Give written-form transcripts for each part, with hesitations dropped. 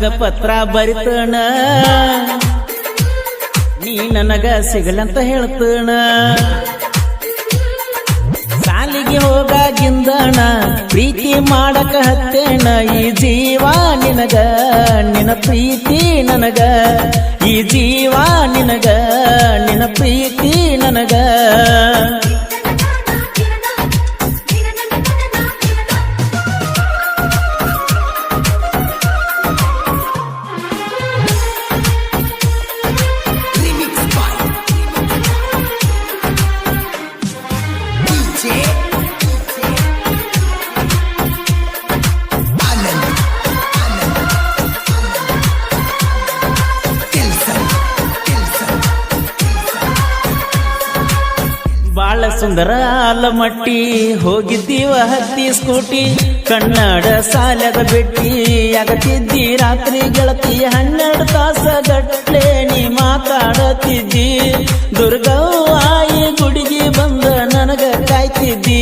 ಬ್ರಹ್ಮಗ ಪತ್ರ ಬರಿತಣ ನೀ ನನಗ ಸಿಗಲಂತ ಹೇಳ್ತಣ ಸಾಲಿಗೆ ಹೋಗಾಗಿಂದಣ ಪ್ರೀತಿ ಮಾಡಕ ಹತ್ತೇಣ ಈ ಜೀವ ನಿನಗ ನಿನ ಪ್ರೀತಿ ನನಗ ಈ ಜೀವ ನಿನಗ ನಿನ ಪ್ರೀತಿ ನನಗ ಬಾಳ ಸುಂದರ ಆಲಮಟ್ಟಿ ಹೋಗಿದ್ದೀವ ಹತ್ತಿ ಸ್ಕೂಟಿ ಕನ್ನಡ ಸಾಲದ ಬೆಟ್ಟಿ ಆಗತಿದ್ದಿ ರಾತ್ರಿ ಗೆಳತಿ 12 ತಾಸ ಗಟ್ಲೆ ನೀ ಮಾತಾಡತಿದ್ದಿ ದುರ್ಗವ್ವಾಯಿ ಗುಡಿಗೆ ಬಂದ ನನಗ ಕಾಯ್ತಿದ್ದಿ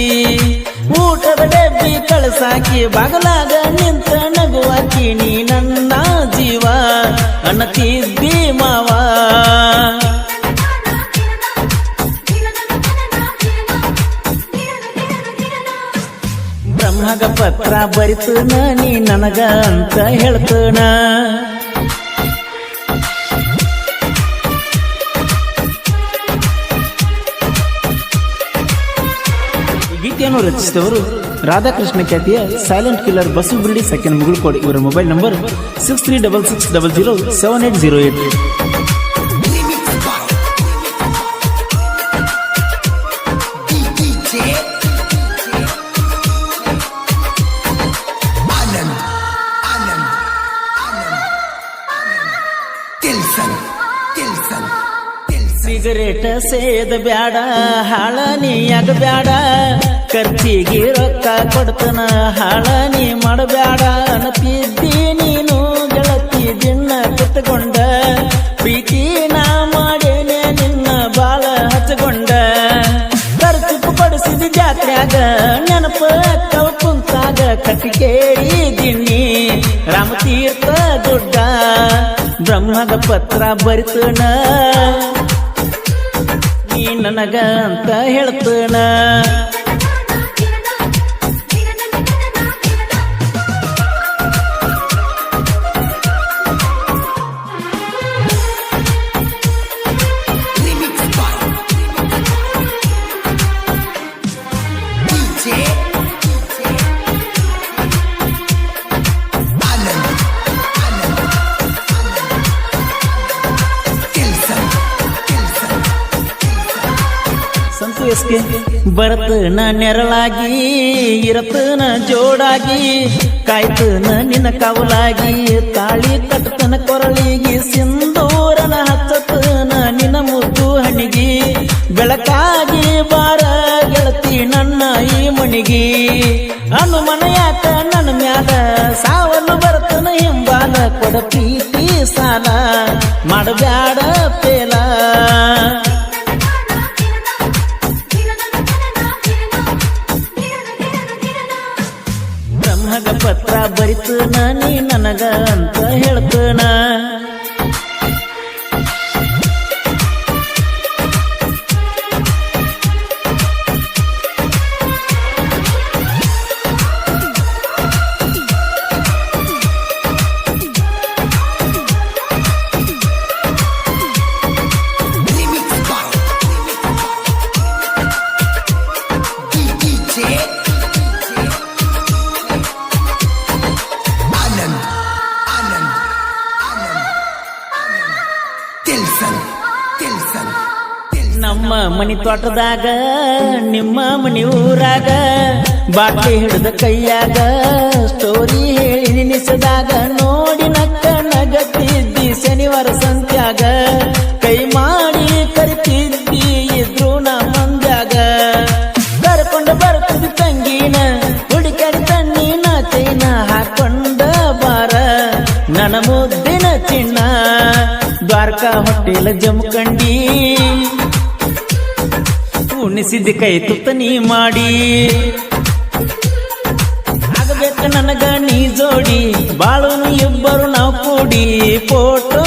ಊಟದ ಡಬ್ಬಿ ಕಳಸಾಕಿ ಬಾಗಲಾಗ ನಿಂತ ನಗುವಾಕಿ ನೀ ನನ್ನ ಜೀವ ಅನ್ನತಿದ್ದಿ ಮಾವ ಬ್ರಹ್ಮಗ ಪತ್ರ ಬರಿತನ ನೀ ನನಗ ಅಂತ ಹೇಳ್ತನ ಗೀತೆಯನ್ನು ರಚಿಸಿದವರು ರಾಧಾಕೃಷ್ಣ ಖ್ಯಾತಿಯ ಸೈಲೆಂಟ್ ಕಿಲ್ಲರ್ ಬಸು ಬಿಲ್ಡಿ ಸೆಕೆಂಡ್ ಮುಗುಳ್ಕೋಡ್ ಇವರ ಮೊಬೈಲ್ ನಂಬರ್ 6366007808 ಸಿಗರೇಟ ಸೇದ ಬ್ಯಾಡ ಹಾಳನಿ ಆಗಬ್ಯಾಡ ಖರ್ಚಿಗೆ ರೊಕ್ಕ ಕೊಡ್ತನ ಹಾಳನಿ ಮಾಡಬ್ಯಾಡ ಅನ್ನತಿದ್ದಿ ನೀನು ಗೆಳತಿ ದಿನ ಕುತ್ಕೊಂಡ ಪ್ರೀತಿ ನಾ ಮಾಡೇನೆ ನಿನ್ನ ಬಾಳ ಹಚ್ಚಕೊಂಡ ಖರ್ಚು ಪಡಿಸಿದ ಜಾತ್ರ್ಯಾಗ ನೆನಪ ಅಕ್ಕವ ಕುಂತಾಗ ಕಟ್ಟಿಕೇಳಿದಿನಿ ರಾಮತೀರ್ಥ ದೊಡ್ಡ ಬ್ರಹ್ಮದ ಪತ್ರ ಬರಿತನ ನೀ ನನಗ ಅಂತ ಹೇಳ್ತನ ಬರ್ತನ ನೆರಳಾಗಿ ಇರತನ ಜೋಡಾಗಿ ಕಾಯ್ತನ ನಿನ್ನ ಕವಲಾಗಿ ತಾಳಿ ಕಟ್ಟತನ ಕೊರಳಿಗಿ ಸಿಂಧೂರನ ಹಚ್ಚತನ ನಿನ್ನ ಮುದ್ದು ಹಣಿಗಿ ಬೆಳಕಾಗಿ ಬಾರ ಗೆಳತಿ ನನ್ನ ಈ ಮಣಿಗಿ ಅನುಮನ ಯಾಕ ನನ್ನ ಮ್ಯಾಲ ಸಾವಲು ಬರ್ತನ ಹಿಂಬಾಲ ಕೊಡ ಪ್ರೀತಿ ಸಾಲ ಮಾಡಬ್ಯಾಡ ಪೇಲ ಬ್ರಹ್ಮಗ ಪತ್ರ ಬರಿತನ ನೀ ನನಗ ಅಂತ ಹೇಳ್ತನ ನಮ್ಮ ಮನಿ ತೋಟದಾಗ ನಿಮ್ಮ ಮನಿ ಊರಾಗ ಬಾಟ್ಲಿ ಹಿಡಿದ ಕೈಯಾಗ ಸ್ಟೋರಿ ಹೇಳಿ ನಿನಿಸದಾಗ ನೋಡಿ ನಕ್ಕ ನಗತ್ತಿದ್ದಿ ಶನಿವಾರ ಸಂತ್ಯಾಗ ಕೈ ಮಾಡಿ ಕರಿತಿದ್ದಿ ಇದ್ರು ನಾ ಮಂದ್ಯಾಗ ಕರ್ಕೊಂಡು ಬರ್ತದ ತಂಗಿನ ಹುಡುಕಡಿ ತಣ್ಣಿನ ಚೈನ ಹಾಕೊಂಡ ಬಾರ ನನ್ನ ಮುದ್ದಿನ ಚಿನ್ನ ದ್ವಾರಕಾ ಹೋಟೆಲ್ ಜಮಖಂಡಿ ಉಣಿಸಿದ್ದ ಕೈ ತುತ್ತ ನೀ ಮಾಡಿ ಆಗಬೇಕ ನನಗ ನೀ ಜೋಡಿ ಬಾಳುನು ಇಬ್ಬರು ನಾವು ಫೋಟೋ